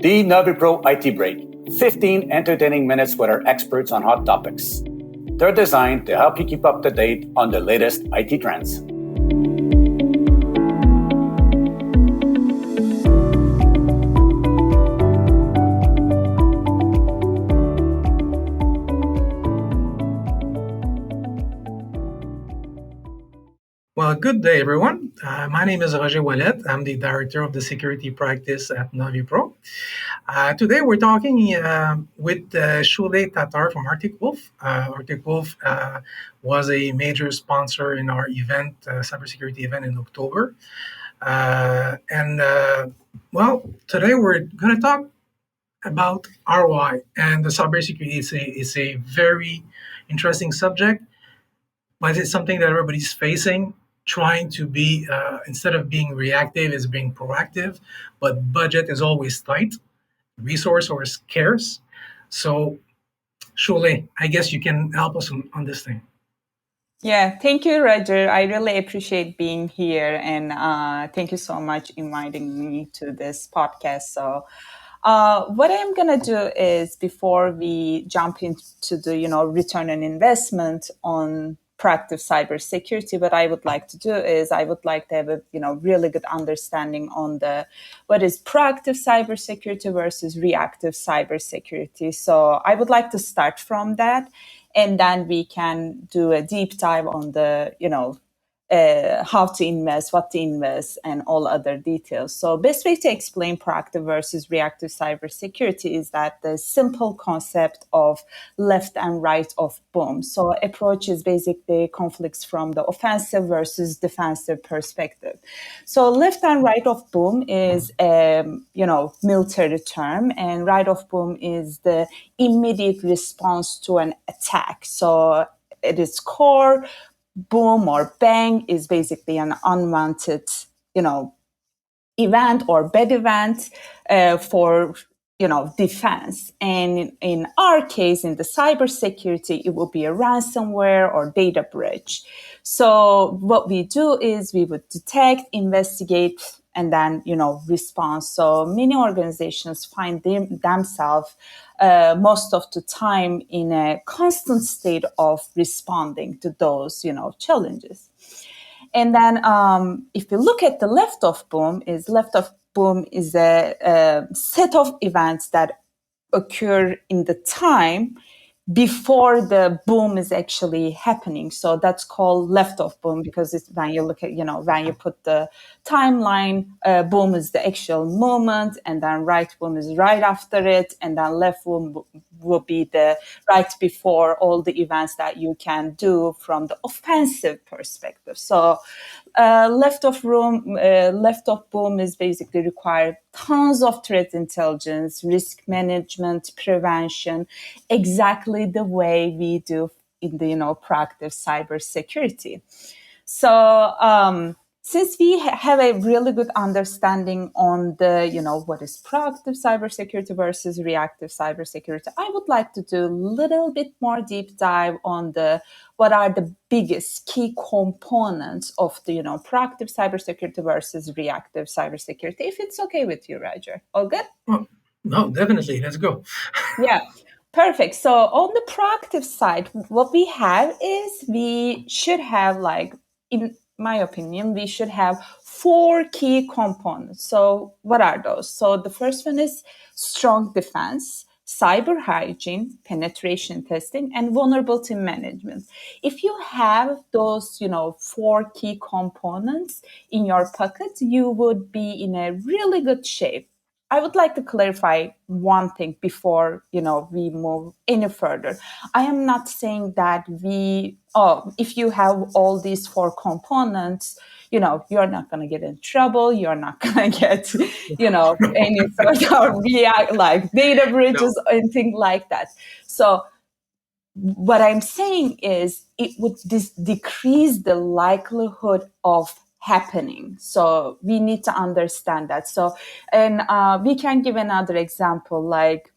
The NaviPro IT Break, 15 entertaining minutes with our experts on hot topics. They're designed to help you keep up to date on the latest IT trends. Well, good day, everyone. My name is Roger Wallet. I'm the director of the security practice at NaviPro. Today, we're talking with Sule Tatar from Artic Wolf. Artic Wolf was a major sponsor in our event, cybersecurity event in October. Today we're going to talk about ROI, and the cybersecurity is a very interesting subject, but it's something that everybody's facing, trying to be, instead of being reactive, is being proactive, but budget is always tight, resource or scarce. So, Sule, I guess you can help us on this thing. Yeah, thank you, Roger. I really appreciate being here, and thank you so much inviting me to this podcast. So, what I'm gonna do is, before we jump into the return on investment on proactive cybersecurity, what I would like to do is I would like to have a really good understanding on the what is proactive cybersecurity versus reactive cybersecurity. So I would like to start from that, and then we can do a deep dive on the how to invest, what to invest, and all other details. So best way to explain proactive versus reactive cybersecurity is that the simple concept of left and right of boom. So approach is basically conflicts from the offensive versus defensive perspective. So left and right of boom is military term, and right of boom is the immediate response to an attack. So at its core, boom or bang is basically an unwanted, event or bad event for defense. And in our case, in the cybersecurity, it will be a ransomware or data breach. So what we do is we would detect, investigate, and then respond. So many organizations find themselves most of the time in a constant state of responding to those challenges. And then if you look at the left of boom is a set of events that occur in the time before the boom is actually happening. So that's called left of boom, because it's when you look at, when you put the timeline, boom is the actual moment, and then right boom is right after it, and then left boom will be the right before all the events that you can do from the offensive perspective. So left of boom is basically require tons of threat intelligence, risk management, prevention, exactly the way we do in the proactive cybersecurity. So since we have a really good understanding on the what is proactive cybersecurity versus reactive cybersecurity, I would like to do a little bit more deep dive on what are the biggest key components of the proactive cybersecurity versus reactive cybersecurity. If it's okay with you, Roger. All good? Well, no, definitely. Let's go. Yeah. Perfect. So on the proactive side, what we have is we should have, in my opinion, we should have 4 key components. So what are those? So the first one is strong defense, cyber hygiene, penetration testing, and vulnerability management. If you have those, 4 key components in your pocket, you would be in a really good shape. I would like to clarify one thing before, we move any further. I am not saying that if you have all these 4 components, you're not going to get in trouble. You're not going to get, any sort of like data breaches or anything like that. So what I'm saying is it would decrease the likelihood of happening. So we need to understand that. So, and we can give another example. Like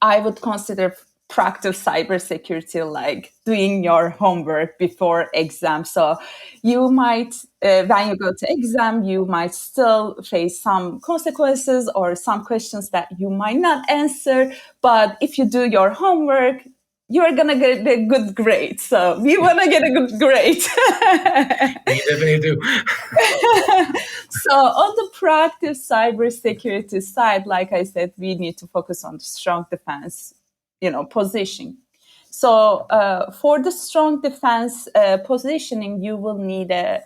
I would consider proactive cybersecurity like doing your homework before exam. So you might, when you go to exam, you might still face some consequences or some questions that you might not answer. But if you do your homework, you're going to get a good grade. So we want to get a good grade. You definitely do. So on the proactive cybersecurity side, like I said, we need to focus on the strong defense, positioning. So for the strong defense positioning, you will need a,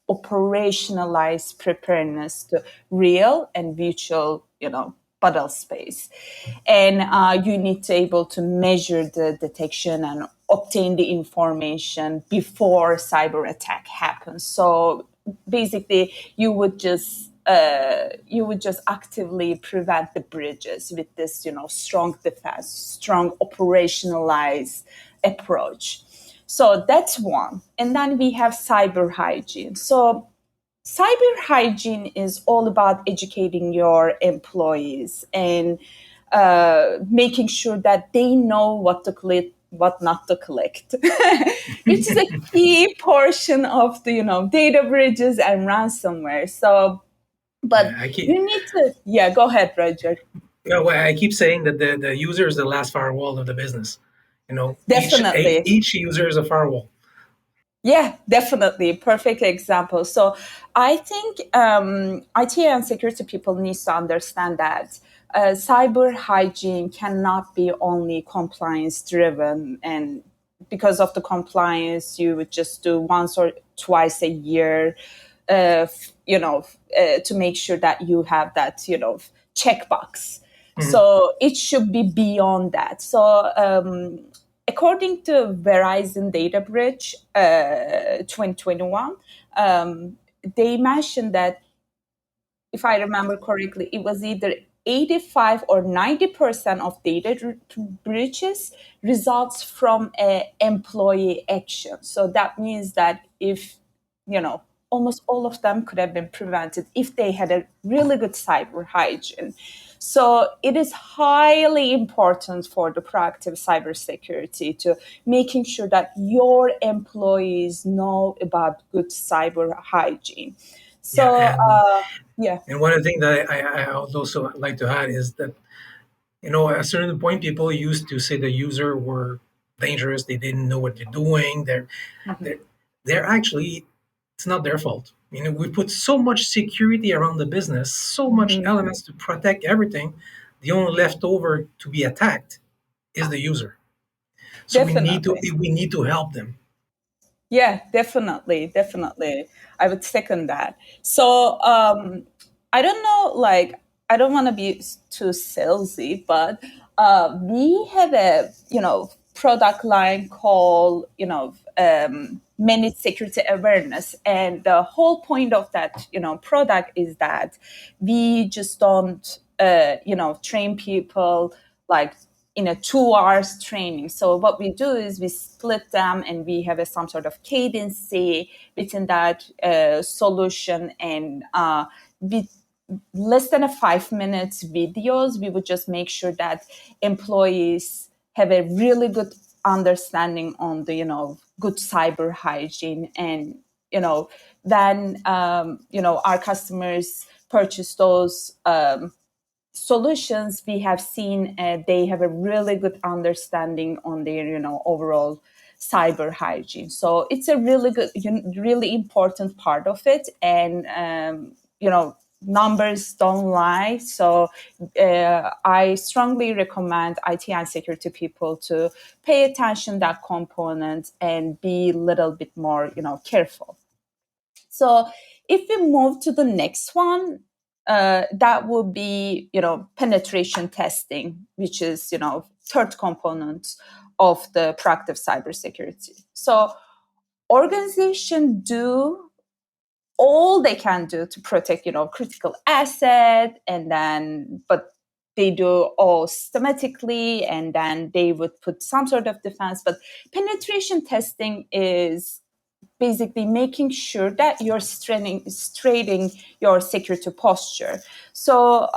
operationalized preparedness to real and virtual, battle space. And you need to able to measure the detection and obtain the information before cyber attack happens. So basically, you would just actively prevent the bridges with this, strong defense, strong operationalized approach. So that's one. And then we have cyber hygiene. So cyber hygiene is all about educating your employees and making sure that they know what to click, what not to collect, which is a key portion of the data bridges and ransomware. So, but you need to go ahead, Roger. I keep saying that the user is the last firewall of the business. Definitely. Each user is a firewall. Yeah, definitely. Perfect example. So I think IT and security people need to understand that cyber hygiene cannot be only compliance driven, and because of the compliance, you would just do once or twice a year, to make sure that you have that, checkbox. Mm-hmm. So it should be beyond that. So according to Verizon Data Bridge 2021, they mentioned that, if I remember correctly, it was either 85 or 90% of data breaches results from an employee action. So that means that if, almost all of them could have been prevented if they had a really good cyber hygiene. So it is highly important for the proactive cybersecurity to making sure that your employees know about good cyber hygiene. So, And one of the things that I would also like to add is that, at a certain point, people used to say the user were dangerous. They didn't know what they're doing. They're actually, it's not their fault. We put so much security around the business, so much elements to protect everything. The only leftover to be attacked is the user. So we need to help them. Yeah, definitely. I would second that. So I don't know, I don't want to be too salesy, but we have a product line called managed security awareness, and the whole point of that product is that we just don't train people like in a 2 hours training. So what we do is we split them, and we have some sort of cadency within that solution, and with less than 5 minutes videos, we would just make sure that employees have a really good understanding on the good cyber hygiene, and then our customers purchase those solutions. We have seen they have a really good understanding on their overall cyber hygiene. So it's a really good, really important part of it, and numbers don't lie. So I strongly recommend IT and security people to pay attention to that component and be a little bit more careful. So if we move to the next one, that would be penetration testing, which is third component of the proactive cybersecurity. So organizations do all they can do to protect critical asset, and then but they do all systematically, and then they would put some sort of defense. But penetration testing is basically making sure that you're straighting your security posture. So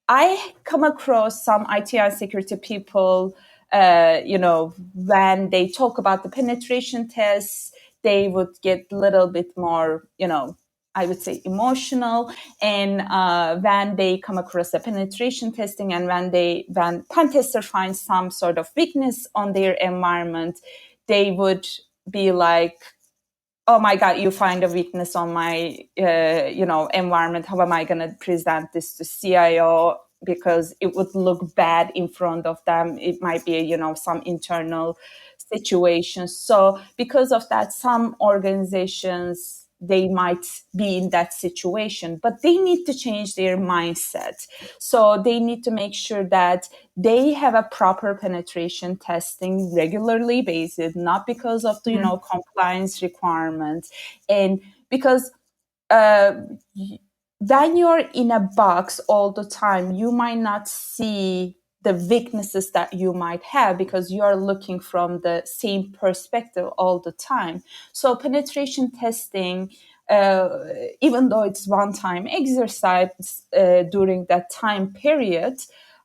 I come across some IT and security people when they talk about the penetration tests, they would get a little bit more, I would say emotional. And when they come across the penetration testing, and when pen tester finds some sort of weakness on their environment, they would be like, oh my God, you find a weakness on my, environment. How am I going to present this to CIO? Because it would look bad in front of them. It might be, some internal situations. So because of that, some organizations, they might be in that situation, but they need to change their mindset. So they need to make sure that they have a proper penetration testing regularly basis, not because of the, compliance requirements. And because uh, when you're in a box all the time, you might not see the weaknesses that you might have because you're looking from the same perspective all the time. So penetration testing, even though it's one-time exercise during that time period,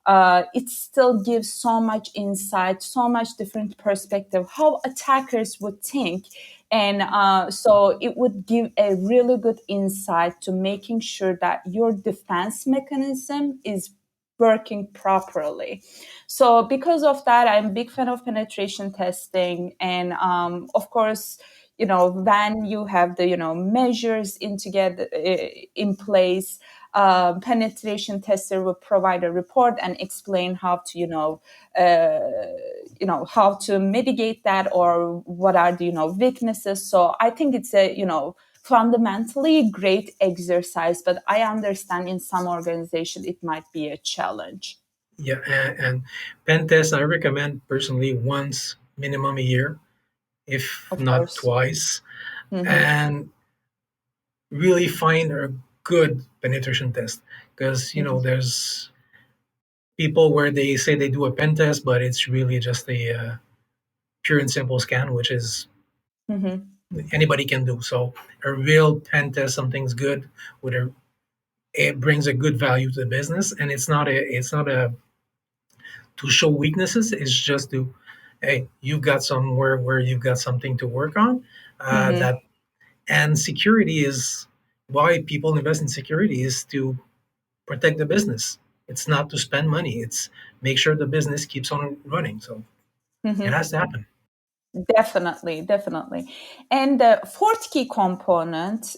it still gives so much insight, so much different perspective, how attackers would think. And so it would give a really good insight to making sure that your defense mechanism is working properly. So because of that, I'm a big fan of penetration testing. And of course, when you have the, measures in place, penetration tester will provide a report and explain how to, how to mitigate that, or what are the, weaknesses. So I think it's a, fundamentally great exercise, but I understand in some organization it might be a challenge. Yeah, and pen test I recommend personally once minimum a year, if Of not course. twice, Mm-hmm. and really find a good penetration test, because there's people where they say they do a pen test, but it's really just a pure and simple scan, which is Mm-hmm. anybody can do. So a real pen test, something's good with a it brings a good value to the business, and it's not a to show weaknesses. It's just to, hey, you've got somewhere where you've got something to work on. Mm-hmm. That and security is why people invest in security, is to protect the business. It's not to spend money. It's make sure the business keeps on running. So it Mm-hmm. has to happen. Definitely, definitely. And the fourth key component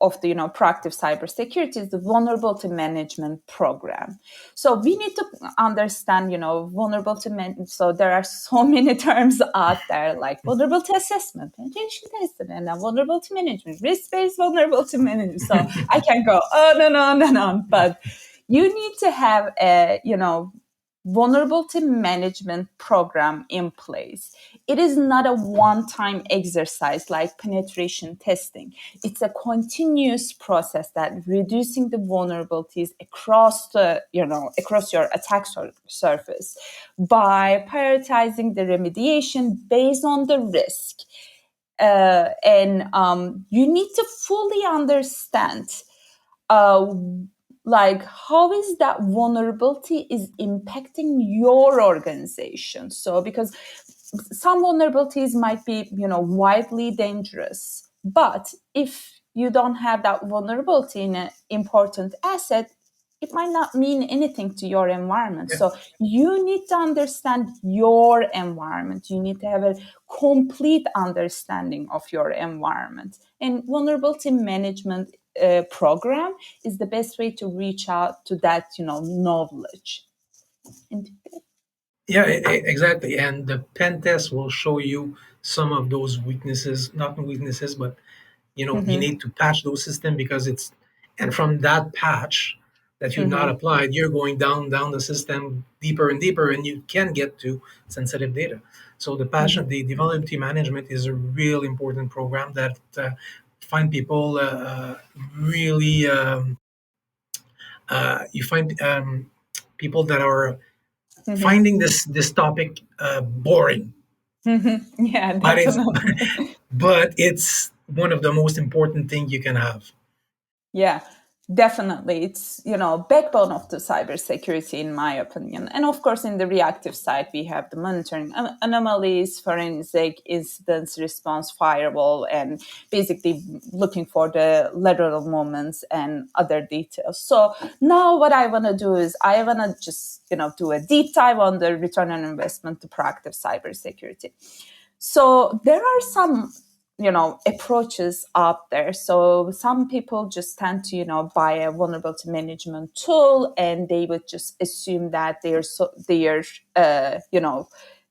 of the, proactive cybersecurity is the vulnerability management program. So we need to understand, vulnerability so there are so many terms out there, like vulnerability assessment, penetration testing, and vulnerability management, risk-based vulnerability management. So I can go on and on and on, but you need to have a, vulnerability management program in place. It is not a one-time exercise like penetration testing. It's a continuous process that reducing the vulnerabilities across across your attack surface by prioritizing the remediation based on the risk. And you need to fully understand uh, like how is that vulnerability is impacting your organization. So because some vulnerabilities might be widely dangerous, but if you don't have that vulnerability in an important asset, it might not mean anything to your environment. Yeah. So you need to understand your environment. You need to have a complete understanding of your environment. And vulnerability management program is the best way to reach out to that, knowledge. And Yeah, exactly. And the pen test will show you some of those weaknesses, not weaknesses, but you mm-hmm, need to patch those systems, because it's, and from that patch that you've not mm-hmm, applied, you're going down the system deeper and deeper, and you can get to sensitive data. So the patch, mm-hmm, the vulnerability management is a real important program that find people really you find people that are mm-hmm, finding this topic boring, mm-hmm. Yeah, but it's definitely. but it's one of the most important thing you can have. Yeah, Definitely, it's backbone of the cybersecurity, in my opinion. And of course, in the reactive side, we have the monitoring anomalies, forensic incidents response, firewall, and basically looking for the lateral movements and other details. So now, what I want to do is I want to just do a deep dive on the return on investment to proactive cybersecurity. So there are some approaches out there. So some people just tend to buy a vulnerability management tool, and they would just assume that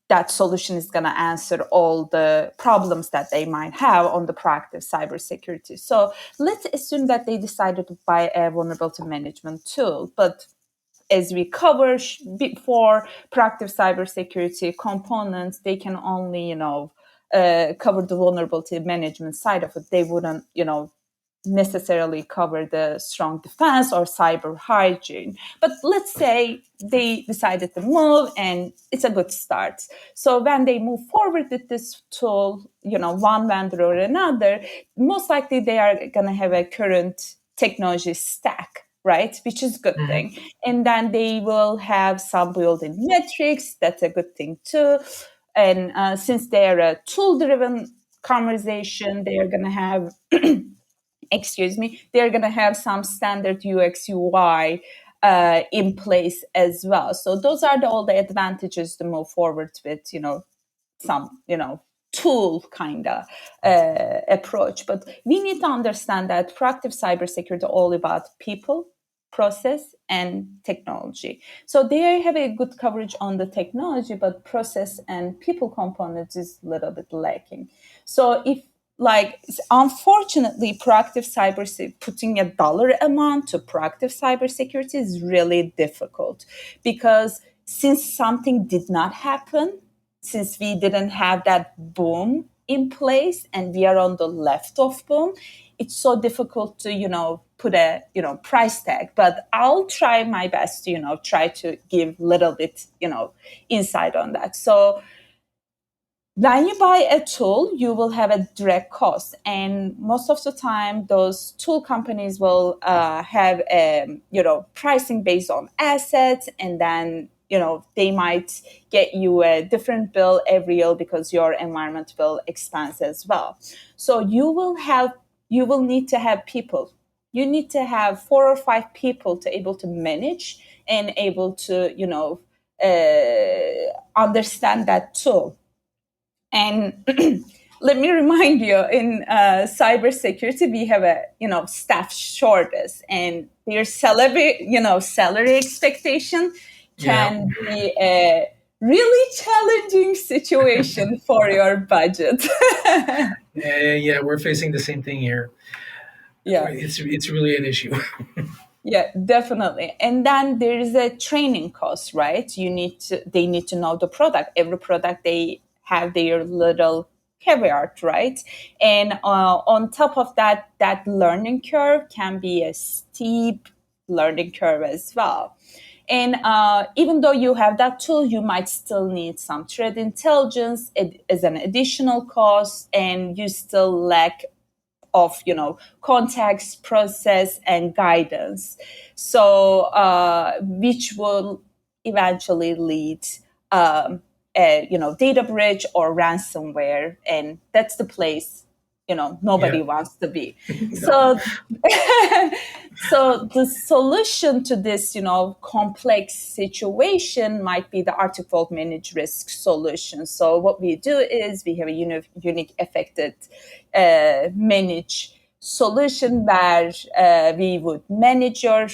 that solution is going to answer all the problems that they might have on the proactive cybersecurity. So let's assume that they decided to buy a vulnerability management tool, but as we covered before, proactive cybersecurity components, they can only cover the vulnerability management side of it. They wouldn't necessarily cover the strong defense or cyber hygiene. But let's say they decided to move, and it's a good start. So when they move forward with this tool, one vendor or another, most likely they are going to have a current technology stack, right? Which is a good thing. And then they will have some built-in metrics. That's a good thing too. And since they're a tool-driven conversation, they are going to have they're going to have some standard UX UI in place as well. So those are all the advantages to move forward with, some, tool kind of approach. But we need to understand that proactive cybersecurity is all about people, process, and technology. So they have a good coverage on the technology, but process and people components is a little bit lacking. So if unfortunately, proactive cybersecurity, putting a dollar amount to proactive cybersecurity is really difficult, because since something did not happen, since we didn't have that boom in place and we are on the left of boom, it's so difficult to, put a, price tag. But I'll try my best to, try to give a little bit, insight on that. So when you buy a tool, you will have a direct cost. And most of the time, those tool companies will have pricing based on assets. And then, they might get you a different bill every year because your environment will expand as well. So you will need to have people. You need to have 4 or 5 people to able to manage and able to, understand that tool. And let me remind you, in cybersecurity, we have a staff shortage, and their salary expectation can be a really challenging situation for your budget. Yeah, we're facing the same thing here. Yeah. It's really an issue. Yeah, definitely. And then there is a training cost, right? They need to know the product. Every product, they have their little caveat, right? And on top of that, that learning curve can be a steep learning curve as well. And even though you have that tool, you might still need some threat intelligence as an additional cost, and you still lack of context, process, and guidance. So which will eventually lead data breach or ransomware, and that's the place nobody wants to be. So so the solution to this complex situation might be the Artic Vault Managed Risk solution. So what we do is we have a unique affected managed solution where we would manage your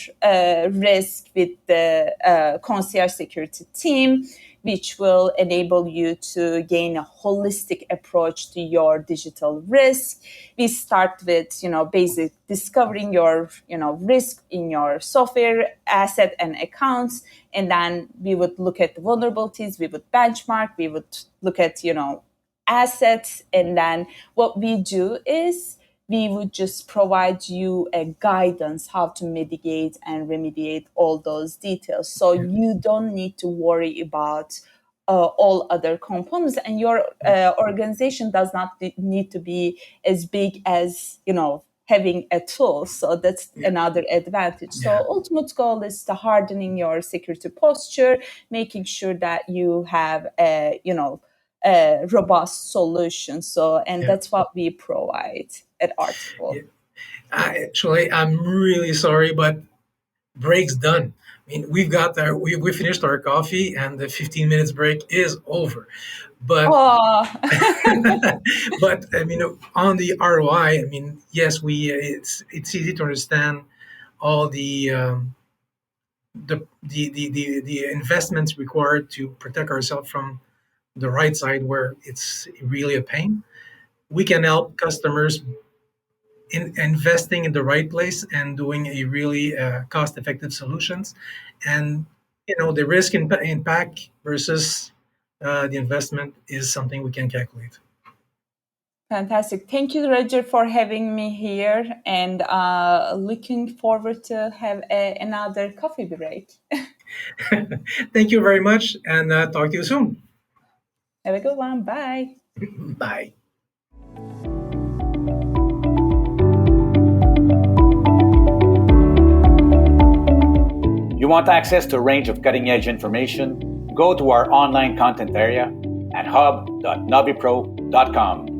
risk with the concierge security team, which will enable you to gain a holistic approach to your digital risk. We start with, basic discovering your, risk in your software, asset, and accounts. And then we would look at the vulnerabilities, we would benchmark, we would look at, assets. And then what we do is we would just provide you a guidance how to mitigate and remediate all those details. So you don't need to worry about all other components, and your organization does not need to be as big as having a tool. So that's another advantage. So ultimate goal is to hardening your security posture, making sure that you have a robust solution. So, and that's what we provide at Article. Actually, I'm really sorry, but break's done. I mean, we've got our, we finished our coffee, and the 15 minutes break is over. But but I mean, on the ROI, I mean, yes, it's easy to understand all the investments required to protect ourselves from the right side, where it's really a pain. We can help customers in investing in the right place and doing a really cost-effective solutions, and the risk impact versus the investment is something we can calculate. Fantastic. Thank you, Roger, for having me here, and looking forward to have another coffee break. Thank you very much, and talk to you soon. Have a good one. Bye. Bye. You want access to a range of cutting-edge information? Go to our online content area at hub.novipro.com.